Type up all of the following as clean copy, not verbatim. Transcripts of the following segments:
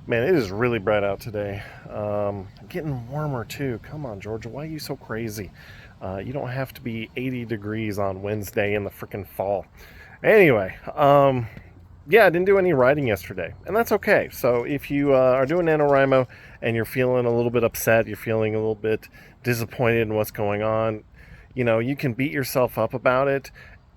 Man, it is really bright out today. Getting warmer too. Come on, Georgia, why are you so crazy? You don't have to be 80 degrees on Wednesday in the freaking fall. Anyway, yeah, I didn't do any writing yesterday, and that's okay. So if you are doing NaNoWriMo and you're feeling a little bit upset, you're feeling a little bit disappointed in what's going on, you can beat yourself up about it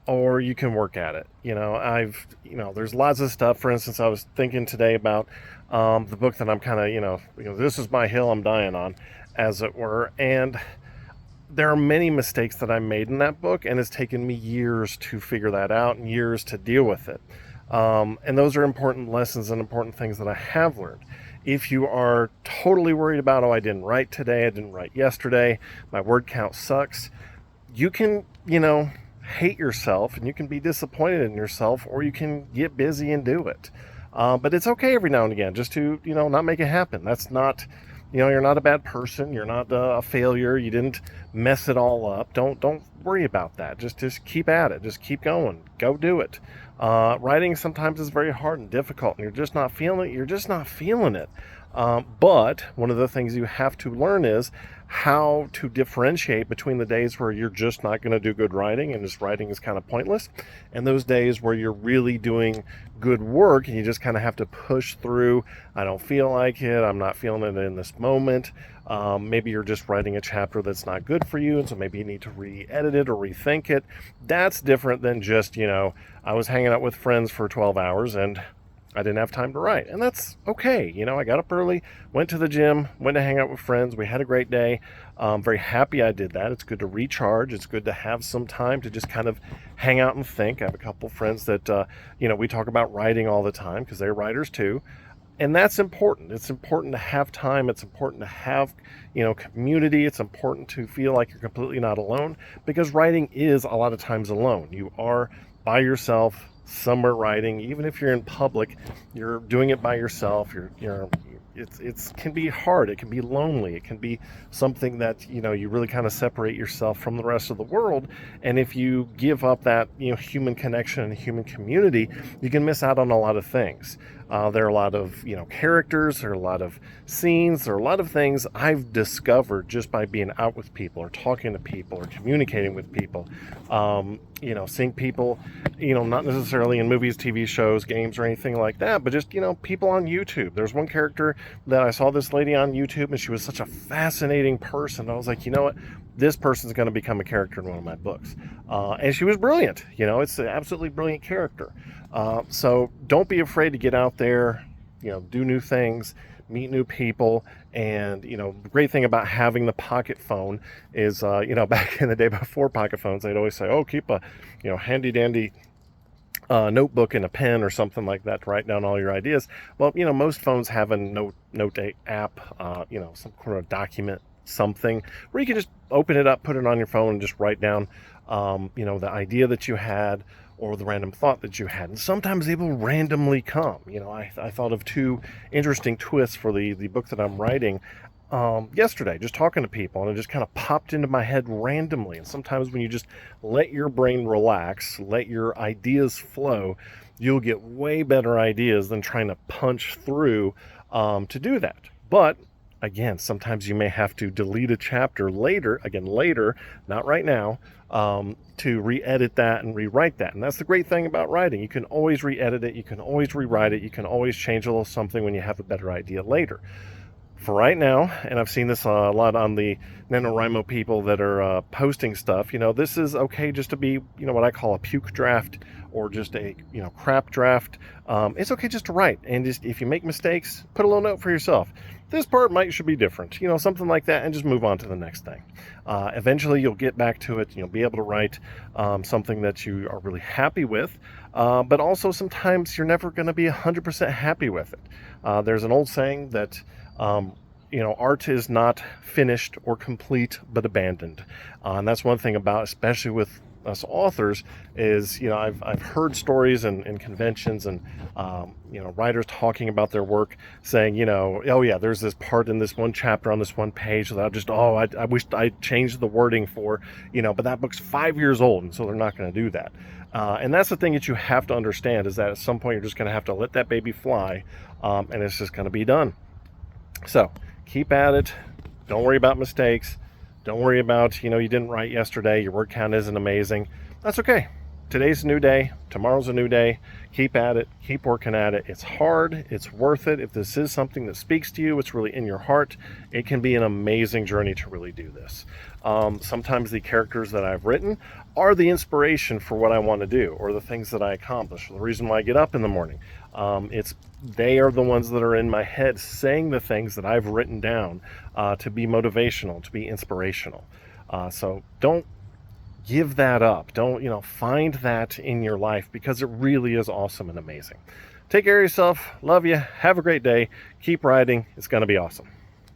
or you can work at it. There's lots of stuff. For instance, I was thinking today about the book that I'm kind of, this is my hill I'm dying on, as it were. And there are many mistakes that I made in that book, and it's taken me years to figure that out and years to deal with it. And those are important lessons and important things that I have learned. If you are totally worried about, oh, I didn't write today, I didn't write yesterday, my word count sucks, you can, hate yourself and you can be disappointed in yourself, or you can get busy and do it. But it's okay every now and again just to, not make it happen. That's not, you're not a bad person. You're not a failure. You didn't mess it all up. Don't worry about that. Just keep at it. Just keep going. Go do it. Writing sometimes is very hard and difficult, and you're just not feeling it. You're just not feeling it. But one of the things you have to learn is how to differentiate between the days where you're just not going to do good writing and just writing is kind of pointless, and those days where you're really doing good work and you just kind of have to push through. I don't feel like it. I'm not feeling it in this moment. Maybe you're just writing a chapter that's not good for you, and so maybe you need to re-edit it or rethink it. That's different than just, I was hanging out with friends for 12 hours and I didn't have time to write, and that's okay. I got up early, went to the gym, went to hang out with friends. We had a great day. Very happy I did that. It's good to recharge. It's good to have some time to just kind of hang out and think. I have a couple friends that, we talk about writing all the time because they're writers too. And that's important. It's important to have time. It's important to have, community. It's important to feel like you're completely not alone, because writing is a lot of times alone. You are by yourself somewhere writing. Even if you're in public, you're doing it by yourself. It's can be hard. It can be lonely. It can be something that, you really kind of separate yourself from the rest of the world. And if you give up that, human connection and human community, you can miss out on a lot of things. There are a lot of, characters, there are a lot of scenes, there are a lot of things I've discovered just by being out with people or talking to people or communicating with people. Seeing people, not necessarily in movies, TV shows, games, or anything like that, but just, people on YouTube. There's one character that I saw, this lady on YouTube, and she was such a fascinating person. I was like, you know what? This person's going to become a character in one of my books. And she was brilliant. It's an absolutely brilliant character. So don't be afraid to get out there, do new things, meet new people. And, the great thing about having the pocket phone is, back in the day before pocket phones, they'd always say, oh, keep a, handy dandy notebook and a pen or something like that to write down all your ideas. Well, most phones have a note app, some kind of document, something where you can just open it up, put it on your phone, and just write down, the idea that you had or the random thought that you had. And sometimes they will randomly come. I thought of two interesting twists for the book that I'm writing yesterday, just talking to people, and it just kind of popped into my head randomly. And sometimes when you just let your brain relax, let your ideas flow, you'll get way better ideas than trying to punch through to do that. But again, sometimes you may have to delete a chapter later, not right now, to re-edit that and rewrite that. And that's the great thing about writing. You can always re-edit it, you can always rewrite it, you can always change a little something when you have a better idea later. For right now, and I've seen this a lot on the NaNoWriMo people that are posting stuff, this is okay just to be, what I call a puke draft, or just a, crap draft. It's okay just to write, and just, if you make mistakes, put a little note for yourself. This part should be different, something like that, and just move on to the next thing. Eventually you'll get back to it. You'll be able to write something that you are really happy with, but also sometimes you're never going to be 100% happy with it. There's an old saying that art is not finished or complete, but abandoned. And that's one thing about, especially with us authors, is, I've heard stories and conventions and, writers talking about their work saying, oh yeah, there's this part in this one chapter on this one page that I wish I changed the wording for, but that book's 5 years old, and so they're not going to do that. And that's the thing that you have to understand, is that at some point you're just going to have to let that baby fly, and it's just going to be done. So keep at it. Don't worry about mistakes. Don't worry about, you didn't write yesterday, your word count isn't amazing. That's okay. Today's a new day. Tomorrow's a new day. Keep at it. Keep working at it. It's hard. It's worth it. If this is something that speaks to you, it's really in your heart, it can be an amazing journey to really do this. Sometimes the characters that I've written are the inspiration for what I want to do, or the things that I accomplish, or the reason why I get up in the morning. They are the ones that are in my head saying the things that I've written down to be motivational, to be inspirational. So don't give that up. Don't, find that in your life, because it really is awesome and amazing. Take care of yourself. Love you. Have a great day. Keep writing. It's going to be awesome.